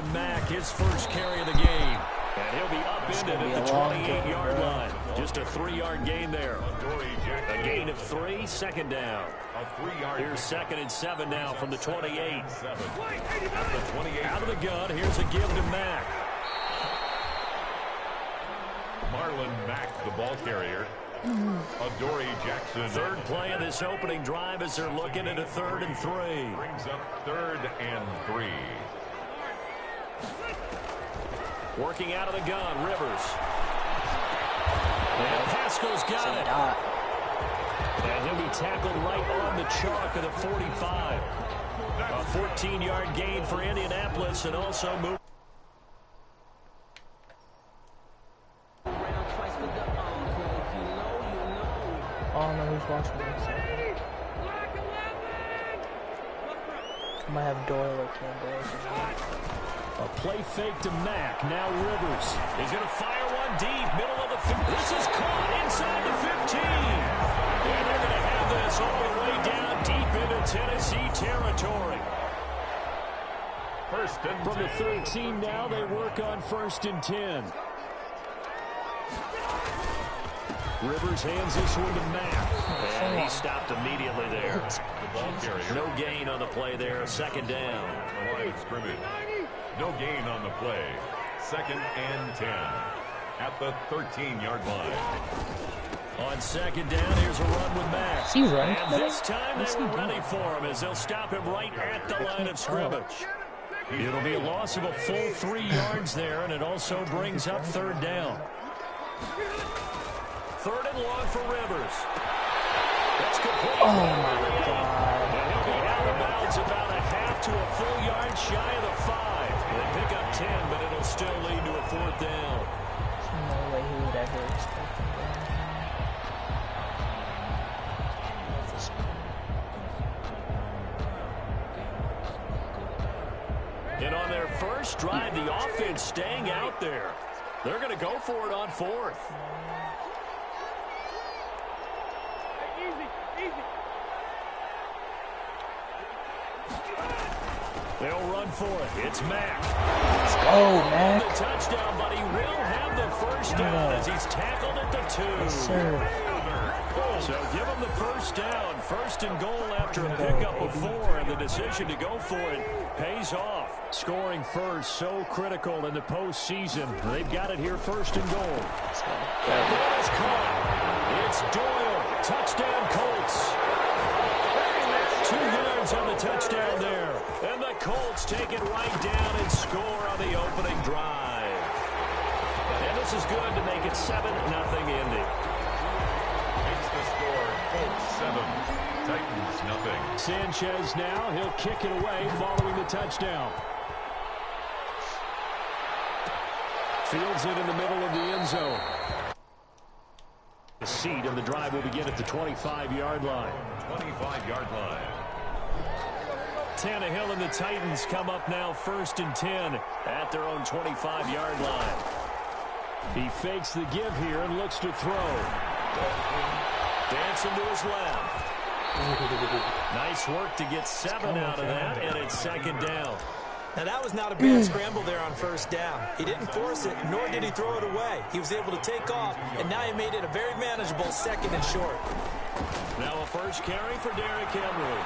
Marlon Mack, his first carry of the game. And he'll be upended at the 28-yard line. Just a 3-yard gain there. A gain of 3, second down. Here's 2nd and 7 now from the 28. Out of the gun, here's a give to Mack. Marlon Mack, the ball carrier. Adoree Jackson. Third play of this opening drive as they're looking at a 3rd and 3. Brings up 3rd and 3. Working out of the gun, Rivers. And Haskell's got it. And he'll be tackled right on the chalk of the 45. A 14-yard gain for Indianapolis and also move. I don't know who's watching this. I might have Doyle or Campbell. A play fake to Mack. Now Rivers. He's going to fire one deep. Middle of the field. This is caught inside the 15. And they're going to have this all the way down deep into Tennessee territory. First and From the 13 now, they work on 1st and 10. Rivers hands this one to Mack. And he stopped immediately there. the ball carrier. No gain on the play there. 2nd down. The line of scrimmage. No gain on the play. 2nd and 10 at the 13-yard line. On 2nd down, here's a run with Mack. Is he running? And this time they were ready for him as they'll stop him right at the line of scrimmage. It'll be a loss of a full 3 yards there, and it also brings up 3rd down. 3rd and long for Rivers. That's complete. Oh, my God. And he'll be out of bounds about a half to a full yard shy of the 5. They pick up 10, but it'll still lead to a 4th down. There's no way he would ever expect him And on their first drive, the offense staying out there. They're going to go for it on 4th. They'll run for it. It's Mack. Let's go, Mack. The touchdown, but he will have the first down as he's tackled at the 2. Yes, sir. So give him the first down. 1st and goal after a pickup of 4, and the decision to go for it pays off. Scoring first, so critical in the postseason. They've got it here, 1st and goal. And that is caught. It's Doyle. Touchdown, Colts. 2 yards on the touchdown there. And the Colts take it right down and score on the opening drive. And this is good to make it 7-0 Indy. Makes the score Colts 7, Titans nothing. Sanchez now, he'll kick it away following the touchdown. Fields it in the middle of the end zone. The seat and the drive will begin at the 25-yard line. 25-yard line. Tannehill and the Titans come up now 1st and 10 at their own 25-yard line. He fakes the give here and looks to throw. Dancing to his left. Nice work to get 7 out of that, and it's 2nd down. Now, that was not a bad scramble there on 1st down. He didn't force it, nor did he throw it away. He was able to take off, and now he made it a very manageable 2nd and short. Now a first carry for Derrick Henry.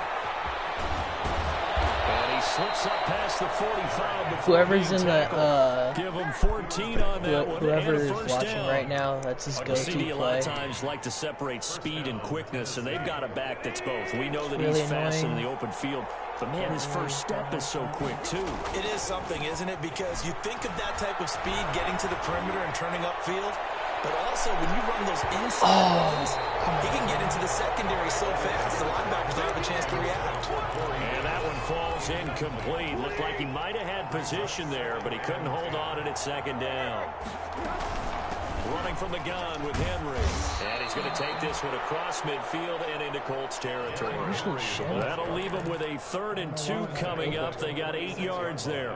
And he slips up past the 45 before Whoever's in the give him 14 on that one. Whoever and a is first watching down. right now, that's his go-to CD a lot play. of times like to separate speed and quickness, and they've got a back that's both. We know that Really he's fast in annoying. the open field, but man, his first step is so quick too. It is something, isn't it? Because you think of that type of speed getting to the perimeter and turning upfield, but also when you run those inside runs, he can get into the secondary so fast the linebackers don't have a chance to react. And that one falls incomplete. Looked like he might have had position there, but he couldn't hold on, and it's 2nd down. Running from the gun with Henry. And he's going to take this one across midfield and into Colts territory. That'll leave him with a 3rd and 2 coming up. They got 8 yards there.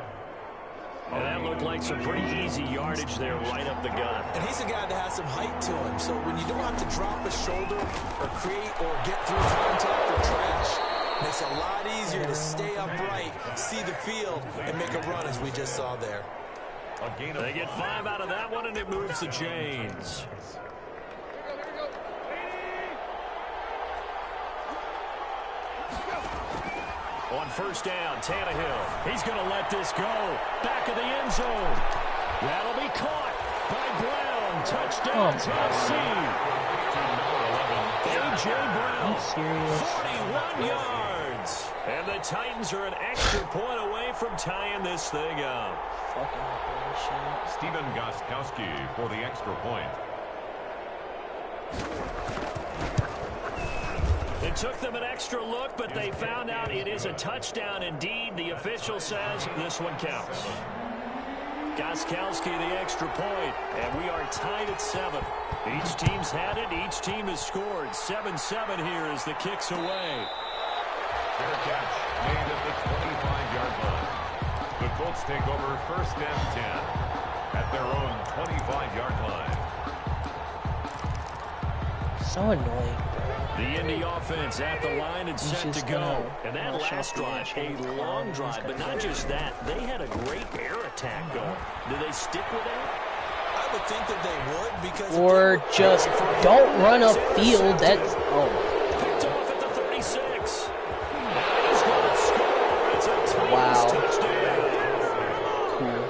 And that looked like some pretty easy yardage there right up the gut. And he's a guy that has some height to him, so when you don't have to drop a shoulder or create or get through contact or trash, Makes it a lot easier to stay upright, see the field, and make a run as we just saw there. They get 5 out of that one, and it moves the chains. On first down, Tannehill. He's going to let this go. Back of the end zone. That'll be caught by Brown. Touchdown, Tennessee. A.J. Brown, 41 yards. And the Titans are an extra point away from tying this thing up. Stephen Gostkowski for the extra point. It took them an extra look, but they found out it is a touchdown indeed. The official says this one counts. Gostkowski the extra point, and we are tied at 7. Each team's had it. Each team has scored. 7-7 here as the kick's away. Fair catch made at the 25-yard line. The Colts take over first and 10 at their own 25-yard line. So annoying. The Indy offense at the line and set to go. And that last drive, a long drive, but not just that. They had a great air attack going. Do they stick with that? I would think that they would, because or just don't run upfield. That's picked off at the 36. He's going to score. It's a Titans touchdown.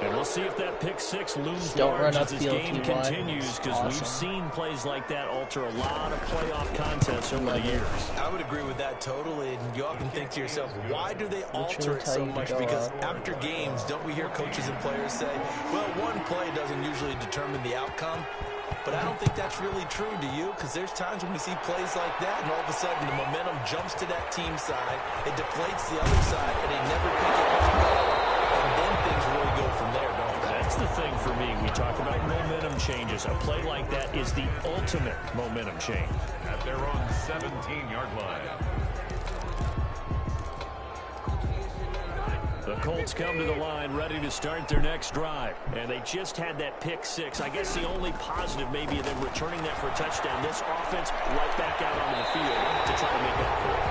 And we'll see if that pick six looms large as this game continues, because we've seen plays like that alter a lot of playoff contests over the years. I would agree with that totally, and you often think to yourself, why do they alter it so much? Because after games, don't we hear coaches and players say, well, one play doesn't usually determine the outcome? But I don't think that's really true, do you? Because there's times when we see plays like that, and all of a sudden the momentum jumps to that team side, it deflates the other side, and they never pick it back up. And then things really go from there, don't they? That's the thing for me. We talk about momentum changes. A play like that is the ultimate momentum change. At their own 17-yard line. The Colts come to the line ready to start their next drive. And they just had that pick six. I guess the only positive maybe of them returning that for a touchdown. This offense right back out onto the field to try to make up for it.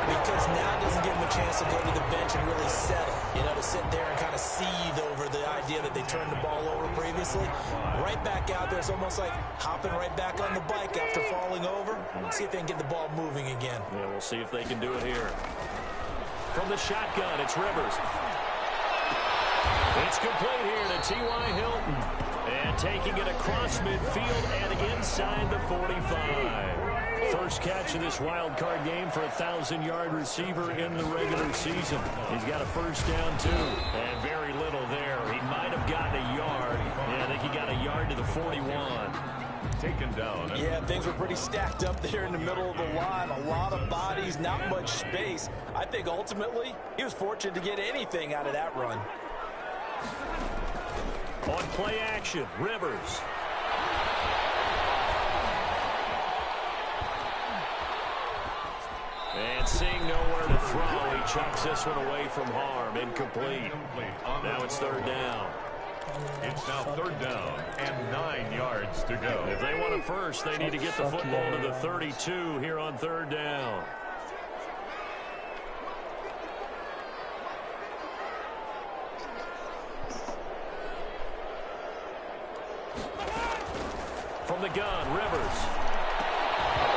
Because now it doesn't give them a chance to go to the bench and really settle. You know, to sit there and kind of seethe over the idea that they turned the ball over previously. Right back out there. It's almost like hopping right back on the bike after falling over. See if they can get the ball moving again. Yeah, we'll see if they can do it here. From the shotgun, it's Rivers. It's complete here to T.Y. Hilton. And taking it across midfield and inside the 45. First catch of this wild card game for a 1,000-yard receiver in the regular season. He's got a first down, too. And very little there. He might have gotten a yard. Yeah, I think he got a yard to the 41. Taken down. Yeah, things were pretty stacked up there in the middle of the line. A lot of bodies, not much space. I think ultimately he was fortunate to get anything out of that run. On play action, Rivers. And seeing nowhere to throw, he chucks this one away from harm. Incomplete. Now it's third down. It's now third down and 9 yards to go. If they want it first, they need to get the football to the 32 here on third down. From the gun, Rivers.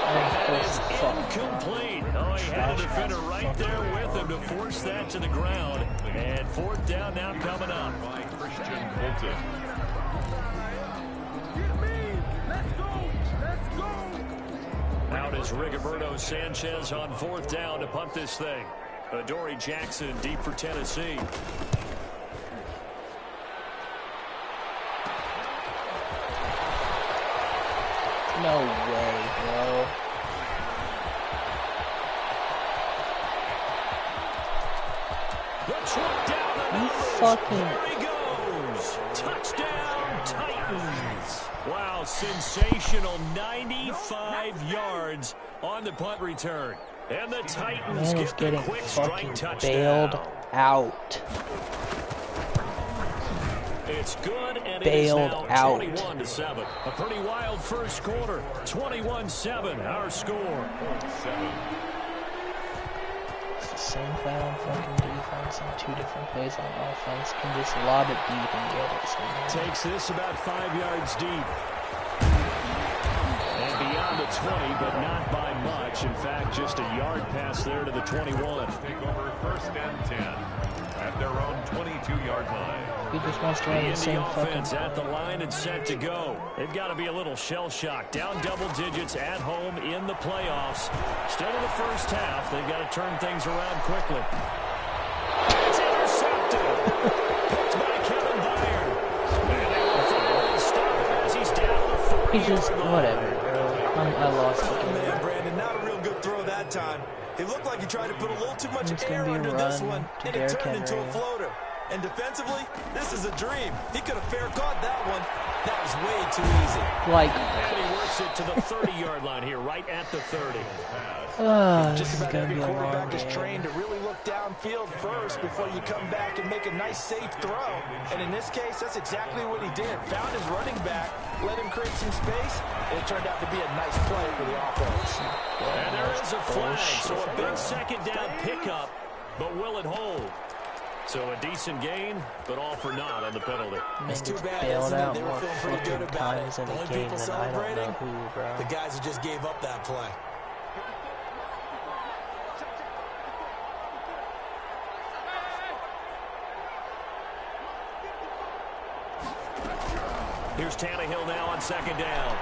That is incomplete. Oh, he had a defender right there with him to force that to the ground. And fourth down now coming up. By Christian Bolton. Out is Rigoberto Sanchez on fourth down to punt this thing. Adoree Jackson deep for Tennessee. No way, bro. You fucking... There he goes. Touchdown, Titans. Wow, sensational 95 yards on the punt return. And the Titans Man is get the getting quick fucking strike bailed touchdown. out. It's good, and Bailed it is now out. 21-7. A pretty wild first quarter. 21-7, our score. same play on fucking defense and 2 different plays on offense can just lob it deep and get it somewhere. Takes this about 5 yards deep. And beyond the 20, but not by much. In fact, just a yard pass there to the 21. Take over first and 10 at their own 22-yard line. He just wants to run the same offense fucking at the line and set to go. They've got to be a little shell-shocked. Down double digits at home in the playoffs. Still in the first half. They've got to turn things around quickly. It's intercepted. Picked by Kevin Byard. And they will finally stop him as he's down to the 40. He's just, whatever, bro. I lost the game. Man, Brandon, not a real good throw that time. It looked like he tried to put a little too much air under this one, and it turned into a floater. And defensively, this is a dream. He could have fair caught that one. That was way too easy. Like, And he works it to the 30-yard line here, right at the 30. Just about every quarterback is trained to really look downfield first before you come back and make a nice, safe throw. And in this case, that's exactly what he did. Found his running back, let him create some space, and it turned out to be a nice play for the offense. And there is a flag, so a big second down pickup, but will it hold? So a decent gain, but all for naught on the penalty. It's too bad, bailed isn't it? out They were more feeling pretty good fucking about it. times in The a only game people than I don't celebrating, know who, bro. the guys who just gave up that play. Here's Tannehill now on second down.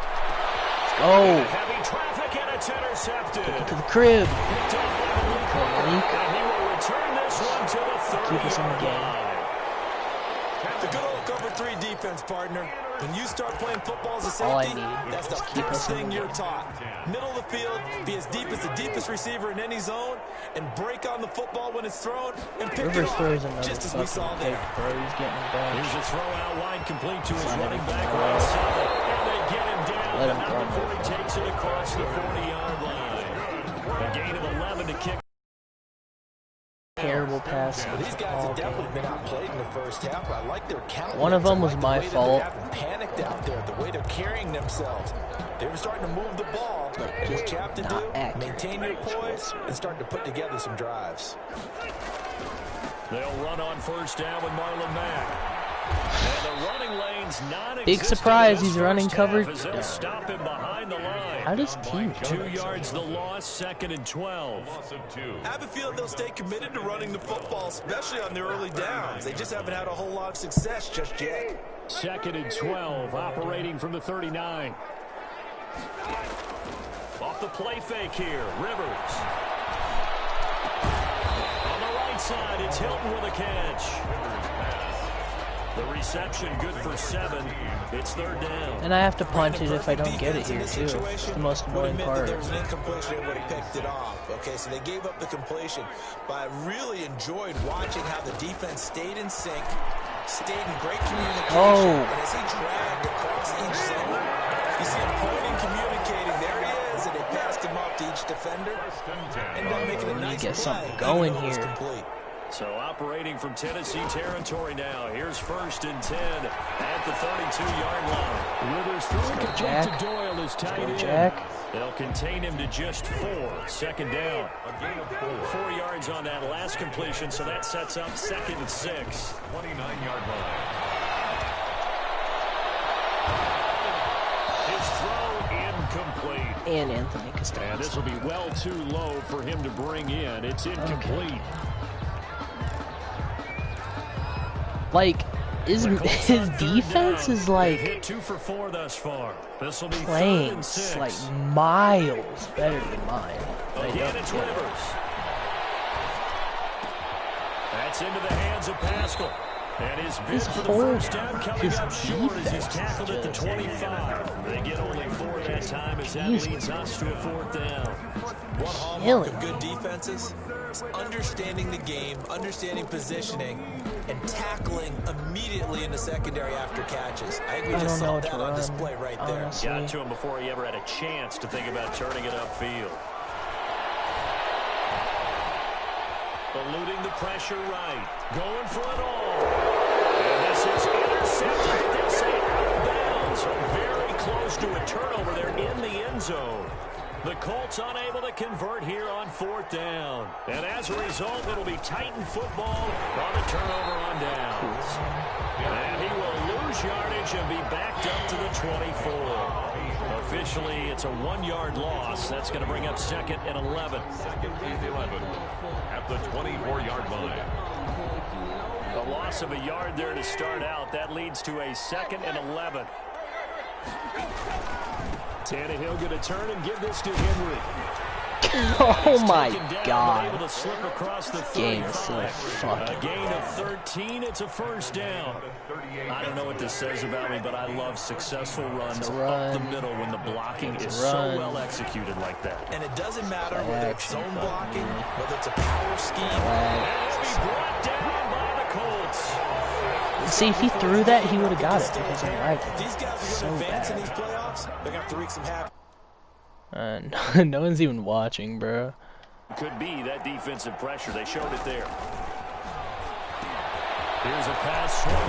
Oh, Heavy traffic, and it's intercepted. get to the crib. Picked up by Malik. and he will return this one to the 30. Keep us in the game. The good old cover 3 defense, partner. When you start playing football as a All I safety, need that's the is keep first us in thing the you're game. taught. Middle of the field, be as deep as the deepest receiver in any zone, and break on the football when it's thrown, and pick Rivers it off, throws another just as we saw fucking there. pick, bro. He's getting Here's benched. a throw out wide, complete to his Son of running a back gun. right side. And they get him down. Let him Out go. before he takes it across the 40-yard line. A gain of 11 to kick. Terrible pass. Well, these guys have definitely been outplayed in the first half. I like their count. One of them was I like my the way fault. That they're having panicked out there, the way they're carrying themselves. They were starting to move the ball. What you have to Not do, accurate. maintain your poise, and start to put together some drives. They'll run on first down with Marlon Mack. And the running lane's non-existent. Big surprise, in this he's running first half coverage. as they'll stop him behind the line. How does team do 2 that? yards the loss, second and 12. Loss of 2. I have a feeling they'll stay committed to running the football, especially on their early downs. They just haven't had a whole lot of success just yet. Second and 12, operating from the 39. Off the play fake here, Rivers. On the right side, it's Hilton with a catch. The reception good for 7. It's third down. And I have to punch it if I don't get it here, too. It's the most annoying part. There was an incompletion and would have picked it off. Okay, so they gave up the completion. But I really enjoyed watching how the defense stayed in sync, stayed in great communication. Oh. And as he dragged across each zone, you see him pointing, communicating. There he is, and they passed him off to each defender. Ended up making a nice get play, something even going though it was here. complete. So operating from Tennessee territory now. Here's first and 10 at the 32-yard line. Rivers throwing complete to Doyle is tight end. Jack. They'll contain him to just 4. Second down. A gain of 4. 4 yards on that last completion, so that sets up second and 6. 29-yard line. His throw incomplete. And Anthony And Costanzo. this will be well too low for him to bring in. It's incomplete. Like, his defense is like Hit 2 for 4 thus far. This will be third playing and 6. like miles better than mine. I Again, don't it's get it. Rivers. That's into the hands of Pascal. And his bid His for the whole- first down coming his up short as he's defense is tackled at the just- 25. They get only 4 that time as that Jesus. leads us to a 4th down. One hallmark Killing. of good defenses is understanding the game, understanding positioning, and tackling immediately in the secondary after catches. I think we I just don't know saw what that to on run, display right there. honestly. Got to him before he ever had a chance to think about turning it upfield. Eluding the pressure right. Going for it all. And this is intercepted. They'll say out of bounds. So very close to a turnover there in the end zone. The Colts unable to convert here on 4th down. And as a result, it'll be Titan football on the turnover on downs. And he will lose yardage and be backed up to the 24. Officially, it's a 1-yard loss. That's going to bring up 2nd and 11. 2nd and 11 at the 24-yard line. A loss of a yard there to start out. That leads to a 2nd and 11. Tannehill going to turn and give this to Henry. Oh my God. Able to slip across the Game is so fucking a gain of 13. It's a first down. I don't know what this says about me, but I love successful runs up the middle when the blocking is so well executed like that. And it doesn't matter whether it's zone blocking, whether it's a power scheme. And it'll be brought down by the Colts. See, if he threw that, he would have got it because of Wildcard. These guys are So going to advance in bad. these playoffs. They're going to have to wreak some havoc. No one's even watching, bro. Could be that defensive pressure. They showed it there. Here's a pass swung out.